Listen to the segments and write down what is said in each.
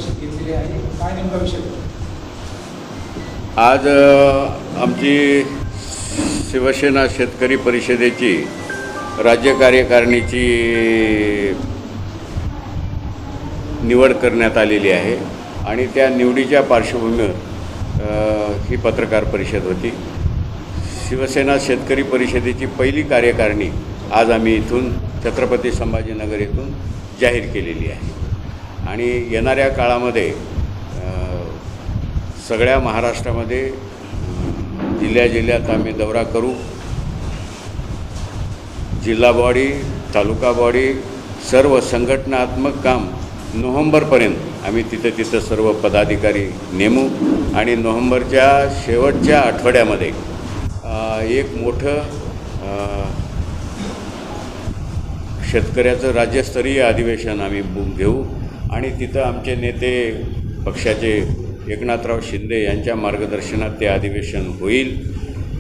परिषद घेतलेली आहे, काय नेमका विषय? आज आमची शिवसेना शेतकरी परिषदेची राज्य कार्यकारिणीची निवड करण्यात आलेली आहे आणि त्या निवडीच्या पार्श्वभूमीवर ही पत्रकार परिषद होती। शिवसेना शेतकरी परिषदेची पहिली कार्यकारिणी आज आम्ही इथून छत्रपती संभाजीनगर येथून जाहीर केलेली आहे आणि येणाऱ्या काळामध्ये सगळ्या महाराष्ट्रामध्ये जिल्ह्यात आम्ही दौरा करू। जिल्हा बॉडी, तालुका बॉडी, सर्व संघटनात्मक काम नोव्हेंबरपर्यंत आम्ही तिथं सर्व पदाधिकारी नेमू आणि नोव्हेंबरच्या शेवटच्या आठवड्यामध्ये एक मोठं शेतकऱ्याचं राज्यस्तरीय अधिवेशन आम्ही घेऊ आणि तिथं आमचे नेते पक्षाचे एकनाथराव शिंदे यांच्या मार्गदर्शनात ते अधिवेशन होईल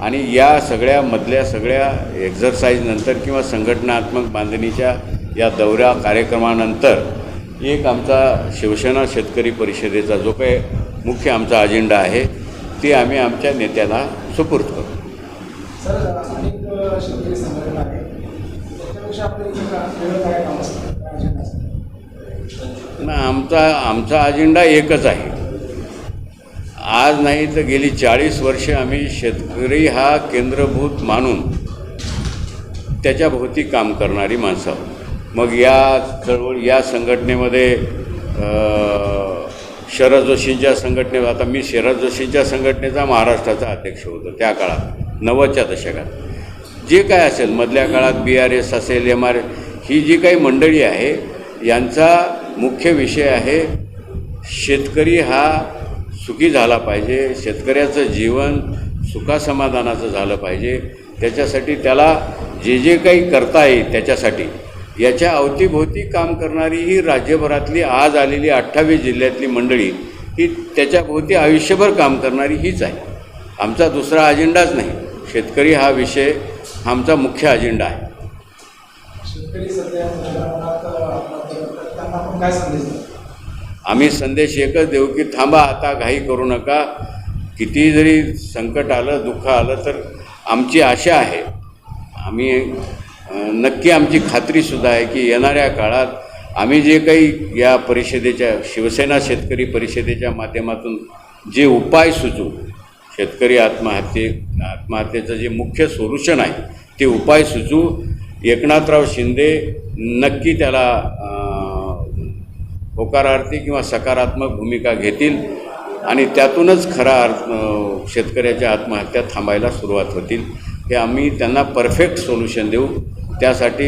आणि या सगळ्या एक्झरसाईजनंतर किंवा संघटनात्मक बांधणीच्या या दौऱ्या कार्यक्रमानंतर एक आमचा शिवसेना शेतकरी परिषदेचा जो काही मुख्य आमचा अजेंडा आहे ते आम्ही आमच्या नेत्याला सुपूर्द करू। सर, अनेक शेतकरी संघटना आहे, त्याच्यापेक्षा आपलं काय काम असतं? आमचा अजेंडा एकच आहे। आज नाही तर गेली 40 वर्षे आम्ही शेतकरी हा केंद्रभूत मानून त्याच्याभोवती काम करणारी माणसं आहोत। मग या संघटनेमध्ये शरद जोशींच्या संघटनेत, आता मी शरद जोशींच्या संघटनेचा महाराष्ट्राचा अध्यक्ष होतो त्या काळात 90च्या दशकात। जे काय असेल मधल्या काळात BRS असेल, MR, ही जी काही मंडळी आहे यांचा मुख्य विषय आहे शेतकरी हा सुखी झाला पाहिजे, शेतकऱ्याचं जीवन सुखासमाधानाचं झालं पाहिजे, त्याच्यासाठी त्याला जे काही करता येईल त्याच्यासाठी याच्या अवतीभोवती काम करणारी ही राज्यभरातली आज आलेली 28 जिल्ह्यातली मंडळी ही त्याच्याभोवती आयुष्यभर काम करणारी हीच आहे। आमचा दुसरा अजेंडाच नाही, शेतकरी हा विषय आमचा मुख्य अजेंडा आहे। शेतकरी सध्या त्यांना आपण काय संदेश देऊ? आम्ही संदेश एकच देऊ की थांबा, आता घाई करू नका। किती जरी संकट आलं, दुःख आलं तर आमची आशा आहे, नक्की आमची खात्रीसुद्धा आहे की येणाऱ्या काळात आम्ही जे काही या परिषदेच्या शिवसेना शेतकरी परिषदेच्या माध्यमातून जे उपाय सुचवू, शेतकरी आत्महत्येचं जे मुख्य सोल्युशन आहे ते उपाय सुचवू। एकनाथराव शिंदे नक्की त्याला होकारार्थी किंवा सकारात्मक भूमिका घेतील आणि त्यातूनच शेतकऱ्याच्या आत्महत्या थांबायला सुरुवात होतील। हे आम्ही त्यांना परफेक्ट सोल्युशन देऊ। त्यासाठी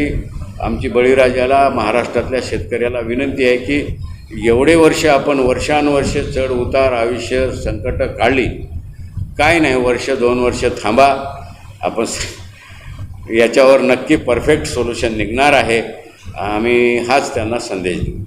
आमची बळीराजाला, महाराष्ट्रातल्या शेतकऱ्याला विनंती आहे की एवढे वर्ष आपण वर्षानुवर्षे चढ उतार आयुष्य संकट काढली, काय नाही, 1-2 वर्ष थांबा, आपण याच्यावर नक्की परफेक्ट सोल्युशन निघणार आहे। आम्ही हाच त्यांना संदेश देऊ।